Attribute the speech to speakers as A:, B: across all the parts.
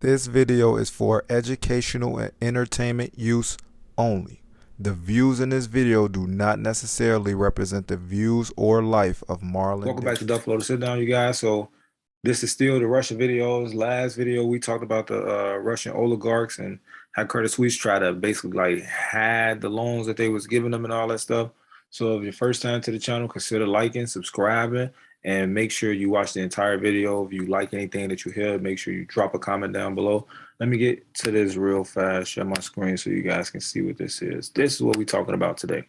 A: This video is for educational and entertainment use only. The views in this video do not necessarily represent the views or life of Marlon
B: Welcome back to
A: Davis.
B: Duffle LO. Sit down, you guys. So this is still the Russian videos. Last video, we talked about the Russian oligarchs and how Credit Suisse tried to basically like hide the loans that they was giving them and all that stuff. So if you're first time to the channel, consider liking, subscribing, and make sure you watch the entire video. If you like anything that you hear, make sure you drop a comment down below. Let me get to this real fast. Share my screen so you guys can see what this is. This is what we're talking about today.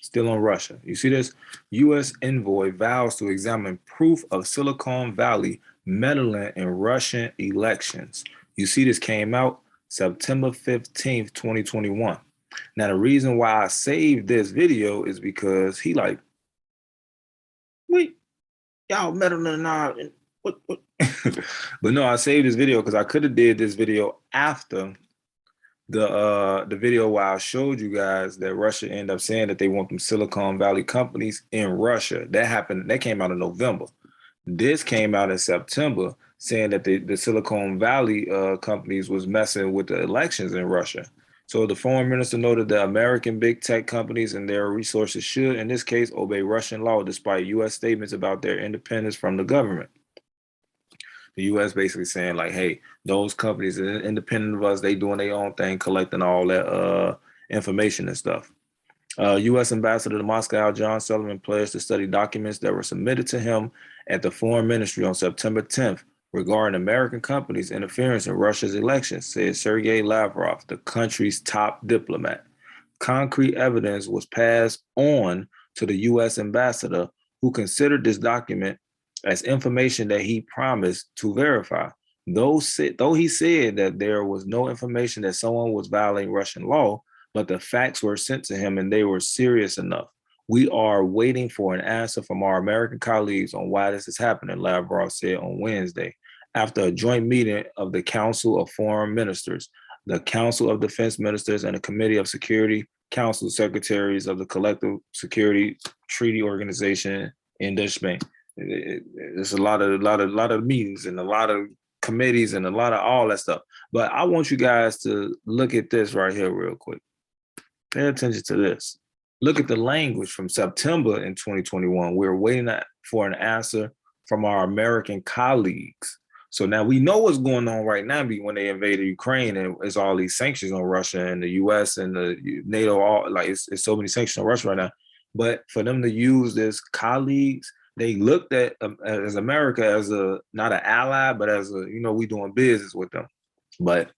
B: Still on Russia. You see this? U.S. envoy vows to examine proof of Silicon Valley meddling in Russian elections. You see this came out September 15th, 2021. Now, the reason why I saved this video is because he like, wait, y'all meddling in our, what? But no, I saved this video because I could have did this video after the video where I showed you guys that Russia ended up saying that they want them Silicon Valley companies in Russia. That happened, that came out in November. This came out in September saying that the Silicon Valley companies was messing with the elections in Russia. So the foreign minister noted that American big tech companies and their resources should, in this case, obey Russian law despite U.S. statements about their independence from the government. The U.S. basically saying like, hey, those companies are independent of us. They doing their own thing, collecting all that information and stuff. U.S. Ambassador to Moscow, John Sullivan, pledged to study documents that were submitted to him at the Foreign Ministry on September 10th regarding American companies' interference in Russia's elections, said Sergei Lavrov, the country's top diplomat. Concrete evidence was passed on to the U.S. ambassador, who considered this document as information that he promised to verify. Though he said that there was no information that someone was violating Russian law, but the facts were sent to him and they were serious enough. We are waiting for an answer from our American colleagues on why this is happening, Lavrov said on Wednesday, after a joint meeting of the Council of Foreign Ministers, the Council of Defense Ministers, and the Committee of Security Council Secretaries of the Collective Security Treaty Organization in Dutch-Spain. There's a lot of meetings and a lot of committees and a lot of all that stuff. But I want you guys to look at this right here real quick. Pay attention to this. Look at the language from September in 2021. We're waiting for an answer from our American colleagues. So now we know what's going on right now when they invaded Ukraine and it's all these sanctions on Russia and the US and the NATO, all like it's so many sanctions on Russia right now. But for them to use this colleagues, they looked at as America as a not an ally, but as a, you know, we doing business with them. But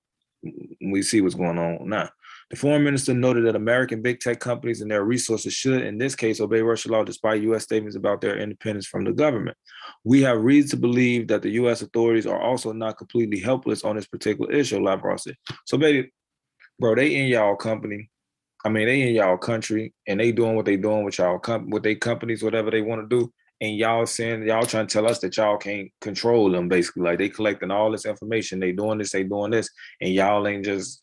B: we see what's going on now. The foreign minister noted that American big tech companies and their resources should, in this case, obey Russian law despite U.S. statements about their independence from the government. We have reason to believe that the U.S. authorities are also not completely helpless on this particular issue, Lavrov said. So, baby, bro, they in y'all company. I mean, they in y'all country and they doing what they doing with y'all with their companies, whatever they want to do. And y'all saying, y'all trying to tell us that y'all can't control them, basically. Like they collecting all this information, they doing this, and y'all ain't just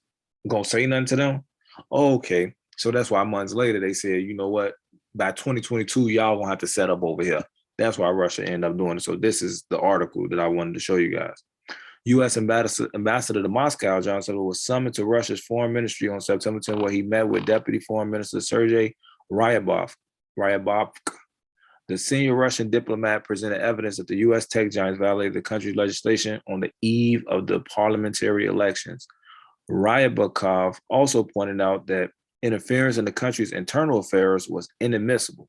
B: gonna say nothing to them. Okay. So that's why months later they said, you know what, by 2022, y'all gonna have to set up over here. That's why Russia ended up doing it. So this is the article that I wanted to show you guys. U.S. Ambassador to Moscow, John Sullivan, was summoned to Russia's foreign ministry on September 10, where he met with Deputy Foreign Minister Sergei Ryabov. The senior Russian diplomat presented evidence that the U.S. tech giants violated the country's legislation on the eve of the parliamentary elections. Ryabakov also pointed out that interference in the country's internal affairs was inadmissible.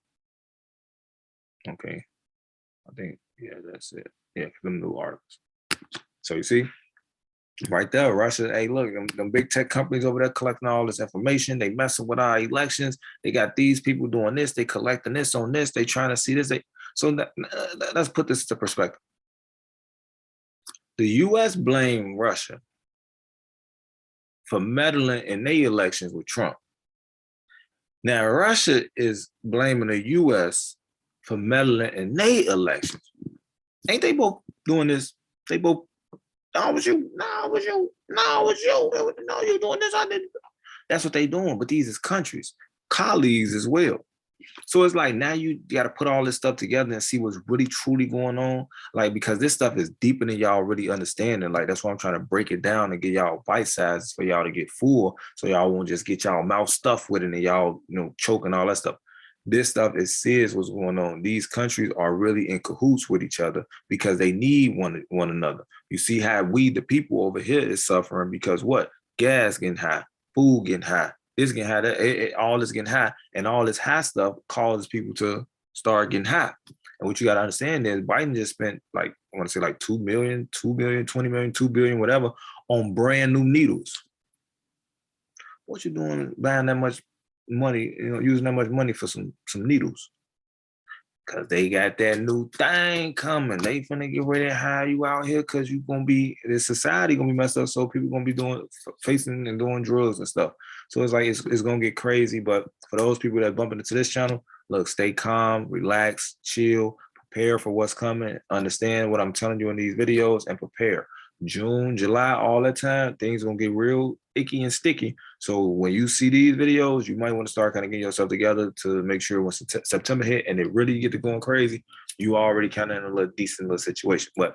B: Okay, I think, yeah, that's it. Yeah, them new articles. So you see, right there, Russia, hey, look, them big tech companies over there collecting all this information. They messing with our elections. They got these people doing this. They collecting this on this. They trying to see this. So let's put this to perspective. The U.S. blamed Russia for meddling in their elections with Trump. Now, Russia is blaming the U.S. for meddling in their elections. Ain't they both doing this? They both, no, it was you, no, it was you, no, it was you, no, you doing this, I didn't. That's what they doing, but these is countries, colleagues as well. So it's like now you got to put all this stuff together and see what's really truly going on. Like, because this stuff is deeper than y'all really understanding. Like, that's why I'm trying to break it down and get y'all bite sizes for y'all to get full. So y'all won't just get y'all mouth stuffed with it and y'all, choking all that stuff. This stuff is serious what's going on. These countries are really in cahoots with each other because they need one another. You see how we, the people over here, is suffering because what? Gas getting high, food getting high, this getting high, all this getting high, and all this high stuff causes people to start getting high. And what you got to understand is Biden just spent like, I want to say like 2 million, 2 billion, 20 million, 2 billion, whatever, on brand new needles. What you doing buying that much money, using that much money for some needles? Because they got that new thing coming. They finna get ready to hire you out here because you gonna be, the society gonna be messed up. So people gonna be facing and doing drugs and stuff. So it's like, it's gonna get crazy. But for those people that bumping into this channel, look, stay calm, relax, chill, prepare for what's coming, understand what I'm telling you in these videos, and prepare. June, July, all that time, things gonna get real icky and sticky. So when you see these videos, you might want to start kind of getting yourself together to make sure when September hit and it really get to going crazy, you already kind of in a little decent little situation. But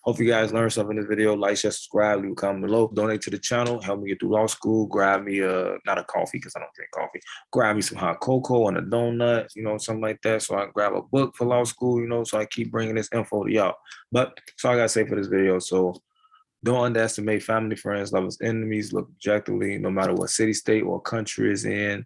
B: hope you guys learned something in this video. Like, share, subscribe, leave a comment below. Donate to the channel. Help me get through law school. Grab me not a coffee because I don't drink coffee. Grab me some hot cocoa and a donut, something like that. So I can grab a book for law school, so I keep bringing this info to y'all. But that's all I gotta say for this video. So don't underestimate family, friends, lovers, enemies. Look objectively, no matter what city, state, or country is in,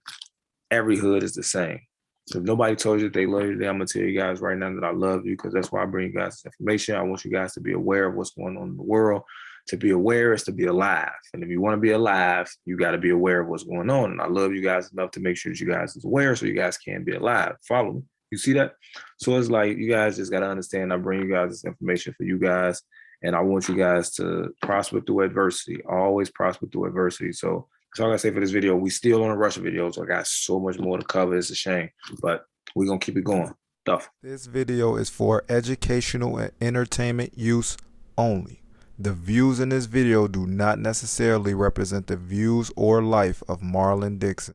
B: every hood is the same. So if nobody told you that they love you today, I'm going to tell you guys right now that I love you because that's why I bring you guys this information. I want you guys to be aware of what's going on in the world. To be aware is to be alive. And if you want to be alive, you got to be aware of what's going on. And I love you guys enough to make sure that you guys is aware so you guys can be alive. Follow me. You see that? So it's like you guys just got to understand I bring you guys this information for you guys. And I want you guys to prosper through adversity. Always prosper through adversity. So that's all I gotta say for this video. We still on a rush of videos. So I got so much more to cover. It's a shame, but we're gonna keep it going. Duff.
A: This video is for educational and entertainment use only. The views in this video do not necessarily represent the views or life of Marlon Dixon.